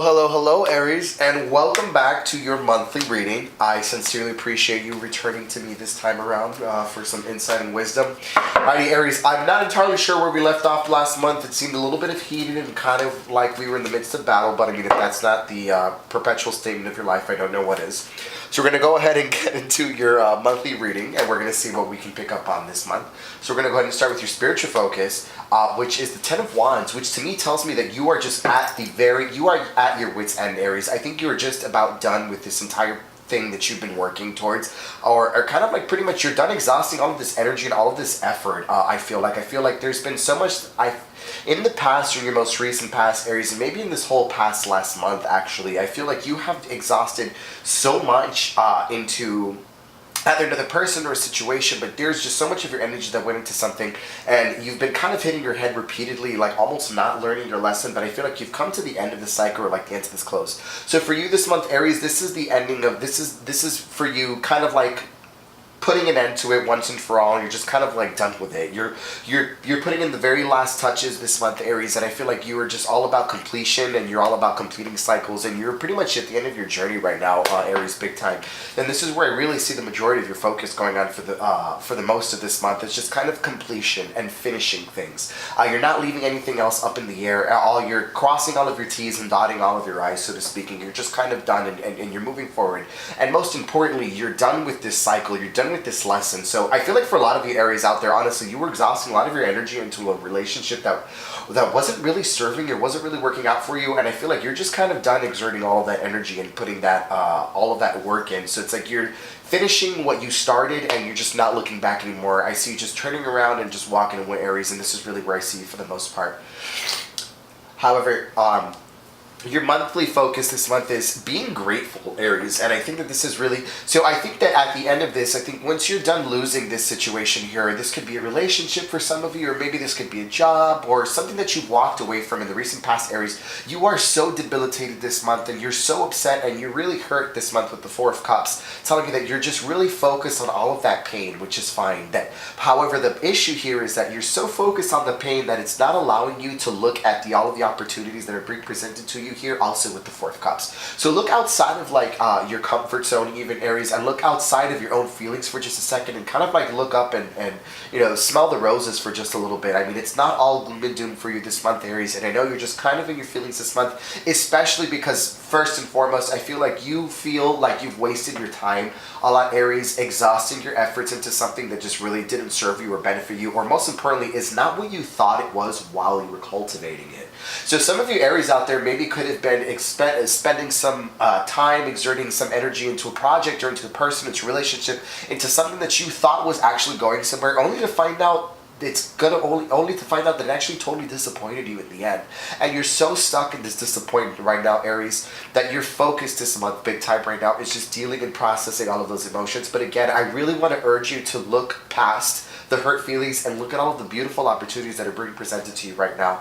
Hello, Aries, and welcome back to your monthly reading. I sincerely appreciate you returning to me this time around for some insight and wisdom. Alrighty, Aries, I'm not entirely sure where we left off last month. It seemed a little bit of heated and kind of like we were in the midst of battle, but I mean, if that's not the perpetual statement of your life, I don't know what is. So we're going to go ahead and get into your monthly reading, and we're going to see what we can pick up on this month. So we're going to go ahead and start with your spiritual focus, which is the Ten of Wands, which to me tells me that you are just you are at your wit's end, Aries. I think you are just about done with this entire thing that you've been working towards, or kind of like pretty much you're done exhausting all of this energy and all of this effort. I feel like there's been so much in the past, or in your most recent past, Aries, and maybe in this whole past last month actually, I feel like you have exhausted so much into either another person or a situation, but there's just so much of your energy that went into something, and you've been kind of hitting your head repeatedly, like almost not learning your lesson. But I feel like you've come to the end of the cycle, or like the end of this close. So for you this month, Aries, this is the ending of this is for you kind of like putting an end to it once and for all. You're just kind of like done with it. You're putting in the very last touches this month, Aries, and I feel like you are just all about completion, and you're all about completing cycles, and you're pretty much at the end of your journey right now, Aries, big time. And this is where I really see the majority of your focus going on for the most of this month. It's just kind of completion and finishing things. You're not leaving anything else up in the air. You're crossing all of your T's and dotting all of your I's, so to speak, and you're just kind of done, and you're moving forward. And most importantly, you're done with this cycle. You're done with this lesson. So I feel like for a lot of you Aries out there, honestly, you were exhausting a lot of your energy into a relationship that wasn't really serving or wasn't really working out for you, and I feel like you're just kind of done exerting all of that energy and putting that all of that work in. So it's like you're finishing what you started, and you're just not looking back anymore. I see you just turning around and just walking away, Aries, and this is really where I see you for the most part. However, your monthly focus this month is being grateful, Aries, and I think that this is really, so I think that at the end of this, I think once you're done losing this situation here, this could be a relationship for some of you, or maybe this could be a job, or something that you've walked away from in the recent past, Aries. You are so debilitated this month, and you're so upset, and you're really hurt this month with the Four of Cups, telling you that you're just really focused on all of that pain, which is fine. However, the issue here is that you're so focused on the pain that it's not allowing you to look at all of the opportunities that are being presented to you here, also with the Four of Cups. So look outside of like your comfort zone, even, Aries, and look outside of your own feelings for just a second, and kind of like look up and smell the roses for just a little bit. I mean, it's not all gloom and doom for you this month, Aries, and I know you're just kind of in your feelings this month, especially because first and foremost, I feel like you've wasted your time a lot, Aries, exhausting your efforts into something that just really didn't serve you or benefit you, or most importantly, is not what you thought it was while you were cultivating it. So some of you Aries out there maybe could have been spending some time, exerting some energy into a project or into a person, into a relationship, into something that you thought was actually going somewhere, only to find out only to find out that it actually totally disappointed you in the end. And you're so stuck in this disappointment right now, Aries, that your focus this month, big time right now, is just dealing and processing all of those emotions. But again, I really want to urge you to look past the hurt feelings and look at all of the beautiful opportunities that are being presented to you right now.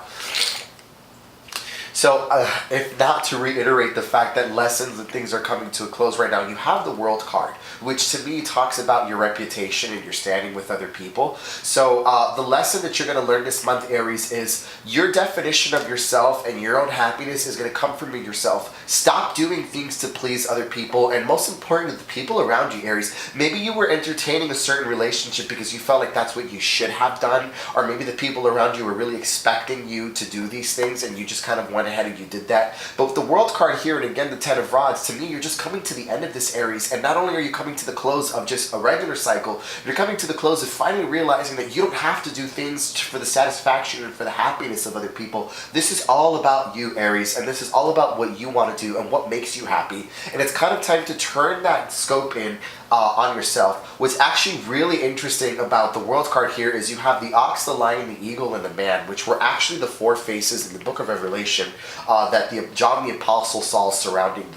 So, if not to reiterate the fact that lessons and things are coming to a close right now, you have the World card, which to me talks about your reputation and your standing with other people. So, the lesson that you're going to learn this month, Aries, is your definition of yourself and your own happiness is going to come from yourself. Stop doing things to please other people, and most importantly, the people around you, Aries. Maybe you were entertaining a certain relationship because you felt like that's what you should have done, or maybe the people around you were really expecting you to do these things, and you just kind of went ahead and you did that. But with the World card here, and again the Ten of Rods, to me you're just coming to the end of this, Aries, and not only are you coming to the close of just a regular cycle, you're coming to the close of finally realizing that you don't have to do things for the satisfaction and for the happiness of other people. This is all about you, Aries, and this is all about what you want to do and what makes you happy. And it's kind of time to turn that scope in on yourself. What's actually really interesting about the World card here is you have the ox, the lion, the eagle, and the man, which were actually the four faces in the book of Revelation that John the Apostle saw surrounding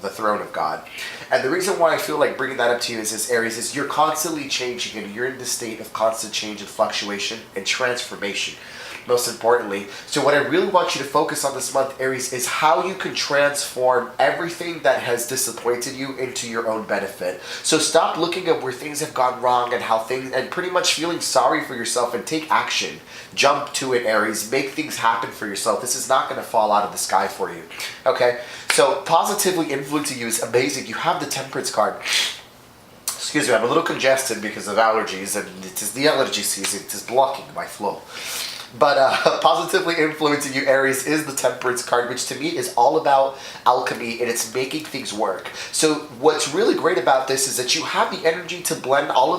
the throne of God. And the reason why I feel like bringing that up to you is Aries, is you're constantly changing, and you're in this state of constant change and fluctuation and transformation. most importantly. So what I really want you to focus on this month, Aries, is how you can transform everything that has disappointed you into your own benefit. So stop looking at where things have gone wrong and how things, and pretty much feeling sorry for yourself, and take action. Jump to it, Aries. Make things happen for yourself. This is not going to fall out of the sky for you. Okay? So positively influencing you is amazing. You have the Temperance card. Excuse me, I'm a little congested because of allergies, and it is the allergy season. It is blocking my flow. But positively influencing you, Aries, is the Temperance card, which to me is all about alchemy, and it's making things work. So what's really great about this is that you have the energy to blend all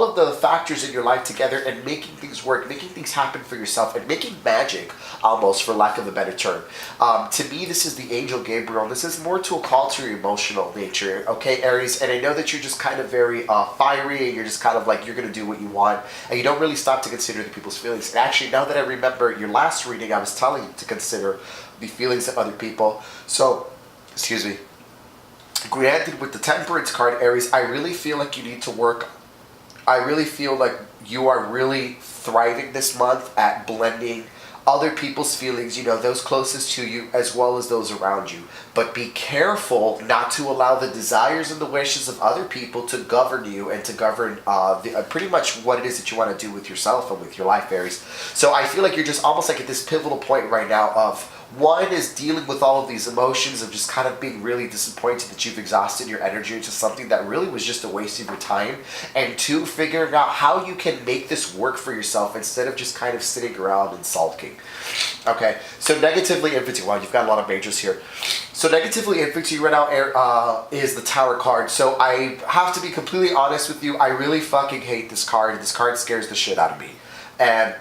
of the factors in your life together and making things work, making things happen for yourself, and making magic, almost, for lack of a better term. To me, this is the Angel Gabriel. This is more to a call to your emotional nature, okay, Aries? And I know that you're just kind of very fiery, and you're just kind of like, you're going to do what you want, and you don't really stop to consider the people's feelings. And actually, now that I remember your last reading, I was telling you to consider the feelings of other people. So, excuse me. Granted, with the Temperance card, Aries, I really feel like you need to work. I really feel like you are really thriving this month at blending other people's feelings, you know, those closest to you as well as those around you. But be careful not to allow the desires and the wishes of other people to govern you and to govern pretty much what it is that you want to do with yourself and with your life, Aries. So I feel like you're just almost like at this pivotal point right now of, one is dealing with all of these emotions of just kind of being really disappointed that you've exhausted your energy into something that really was just a waste of your time. And two, figuring out how you can make this work for yourself instead of just kind of sitting around and sulking. Okay, so negatively influencing, wow, you've got a lot of majors here. So negatively influencing you right now is the Tower card. So I have to be completely honest with you, I really fucking hate this card. This card scares the shit out of me. And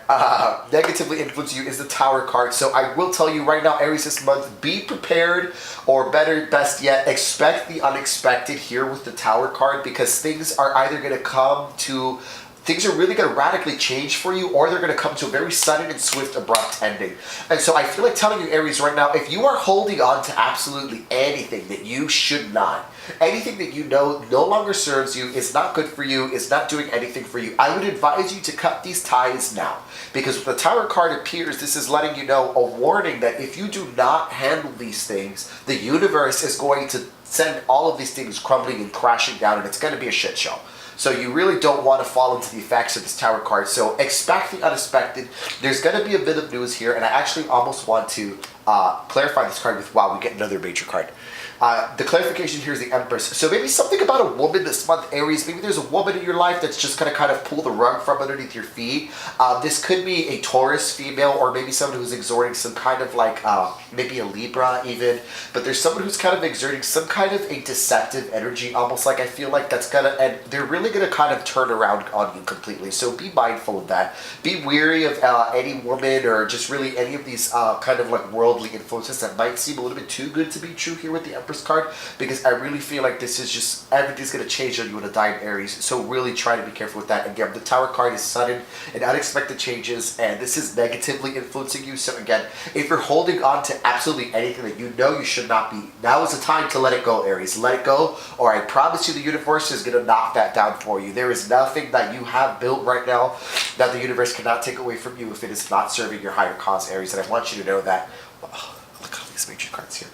negatively influence you is the Tower card. So I will tell you right now, Aries, this month, be prepared, or better, best yet, expect the unexpected here with the Tower card, because things are either going to come to, things are really going to radically change for you, or they're going to come to a very sudden and swift, abrupt ending. And so I feel like telling you, Aries, right now, if you are holding on to absolutely anything that you should not, anything that you know no longer serves you, is not good for you, is not doing anything for you, I would advise you to cut these ties now. Because when the Tower card appears, this is letting you know, a warning that if you do not handle these things, the universe is going to send all of these things crumbling and crashing down, and it's going to be a shit show. So you really don't want to fall into the effects of this Tower card. So expect the unexpected. There's going to be a bit of news here, and I actually almost want to clarify this card with, wow, we get another major card. The clarification here is the Empress. So maybe something about a woman this month, Aries. Maybe there's a woman in your life that's just going to kind of pull the rug from underneath your feet. This could be a Taurus female, or maybe someone who's exerting some kind of like, maybe a Libra even. But there's someone who's kind of exerting some kind of a deceptive energy, almost like I feel like that's going to, and they're really going to kind of turn around on you completely. So be mindful of that. Be weary of any woman, or just really any of these kind of like worldly influences that might seem a little bit too good to be true here with the Empress card, because I really feel like this is just, everything's going to change on you in a dime, Aries. So really try to be careful with that. Again, the Tower card is sudden and unexpected changes, and this is negatively influencing you. So again, if you're holding on to absolutely anything that you know you should not be, now is the time to let it go, Aries. Let it go, or I promise you the universe is going to knock that down for you. There is nothing that you have built right now that the universe cannot take away from you if it is not serving your higher cause, Aries. And I want you to know that. Oh, look at all these major cards here.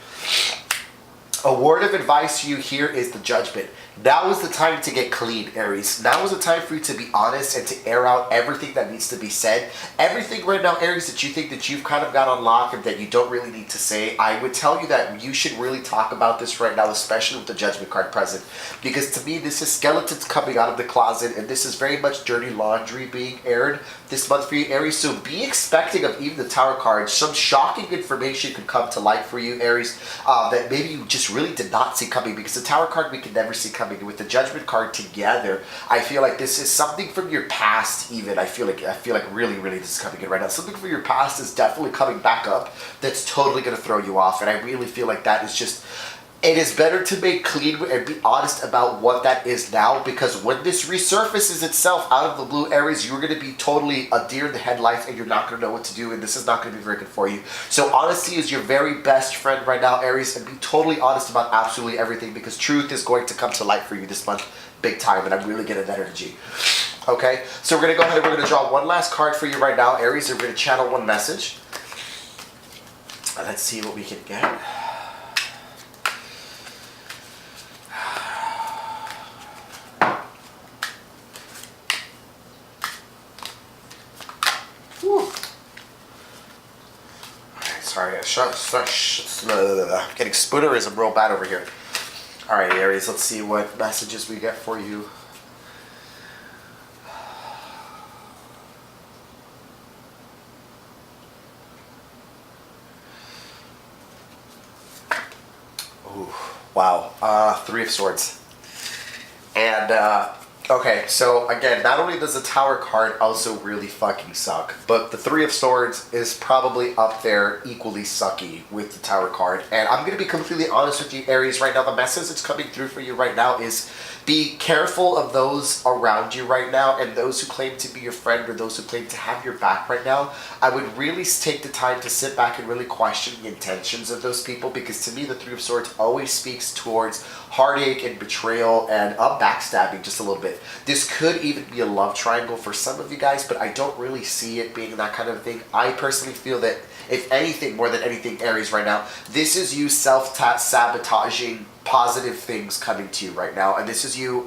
A word of advice to you here is the Judgment. Now is the time to get clean, Aries. Now is the time for you to be honest and to air out everything that needs to be said. Everything right now, Aries, that you think that you've kind of got on lock and that you don't really need to say, I would tell you that you should really talk about this right now, especially with the Judgment card present. Because to me, this is skeletons coming out of the closet, and this is very much dirty laundry being aired this month for you, Aries. So be expecting of even the Tower card. Some shocking information could come to light for you, Aries, that maybe you just really did not see coming, because the Tower card we can never see coming. With the Judgment card together, I feel like this is something from your past even. I feel like really this is coming in right now. Something from your past is definitely coming back up that's totally going to throw you off, and I really feel like that is just, it is better to make clean and be honest about what that is now, because when this resurfaces itself out of the blue, Aries, you're going to be totally a deer in the headlights, and you're not going to know what to do, and this is not going to be very good for you. So honesty is your very best friend right now, Aries, and be totally honest about absolutely everything, because truth is going to come to light for you this month big time, and I'm really getting that energy. Okay, so we're going to go ahead and we're going to draw one last card for you right now, Aries. We're going to channel one message. And let's see what we can get. Whew. Sorry, I'm getting spoonerism real bad over here. All right, Aries, let's see what messages we get for you. Ooh, wow, Three of Swords. And, okay, so again, not only does the Tower card also really fucking suck, but the Three of Swords is probably up there equally sucky with the Tower card. And I'm going to be completely honest with you, Aries, right now. The message that's coming through for you right now is be careful of those around you right now and those who claim to be your friend or those who claim to have your back right now. I would really take the time to sit back and really question the intentions of those people, because to me, the Three of Swords always speaks towards heartache and betrayal and backstabbing just a little bit. This could even be a love triangle for some of you guys, but I don't really see it being that kind of thing. I personally feel that, if anything, more than anything, Aries, right now, this is you self-sabotaging positive things coming to you right now. And this is you,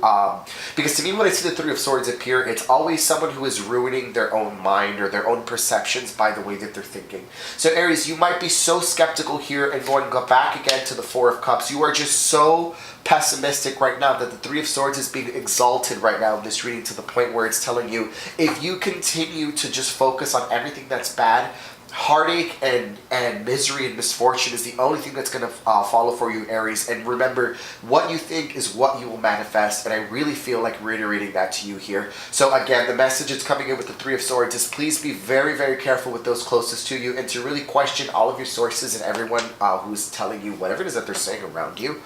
because to me, when I see the Three of Swords appear, it's always someone who is ruining their own mind or their own perceptions by the way that they're thinking. So Aries, you might be so skeptical here and going back again to the Four of Cups. You are just so pessimistic right now that the Three of Swords is being exalted right now in this reading, to the point where it's telling you, if you continue to just focus on everything that's bad, heartache and misery and misfortune is the only thing that's going to follow for you, Aries. And remember, what you think is what you will manifest, and I really feel like reiterating that to you here. So again, the message that's coming in with the Three of Swords is please be very, very careful with those closest to you, and to really question all of your sources and everyone who's telling you whatever it is that they're saying around you.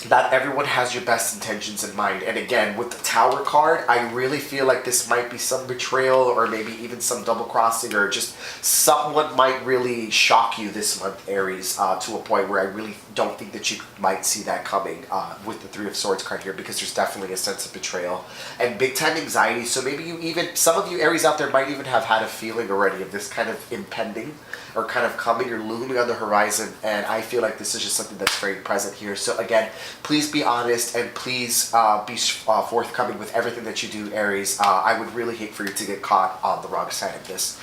Not everyone has your best intentions in mind. And again, with the Tower card, I really feel like this might be some betrayal, or maybe even some double crossing, or just someone might really shock you this month, Aries, to a point where I really don't think that you might see that coming with the Three of Swords card here, because there's definitely a sense of betrayal and big time anxiety. So maybe you even, some of you Aries out there might even have had a feeling already of this kind of impending or kind of coming or looming on the horizon, and I feel like this is just something that's very present here. So again, please be honest, and please be forthcoming with everything that you do, Aries. I would really hate for you to get caught on the wrong side of this.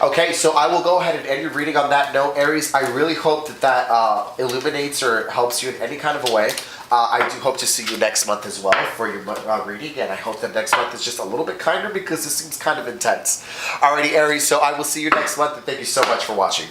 Okay, so I will go ahead and end your reading on that note, Aries. I really hope that that illuminates or helps you in any kind of a way. I do hope to see you next month as well for your reading, and I hope that next month is just a little bit kinder, because this seems kind of intense. Alrighty, Aries, so I will see you next month, and thank you so much for watching.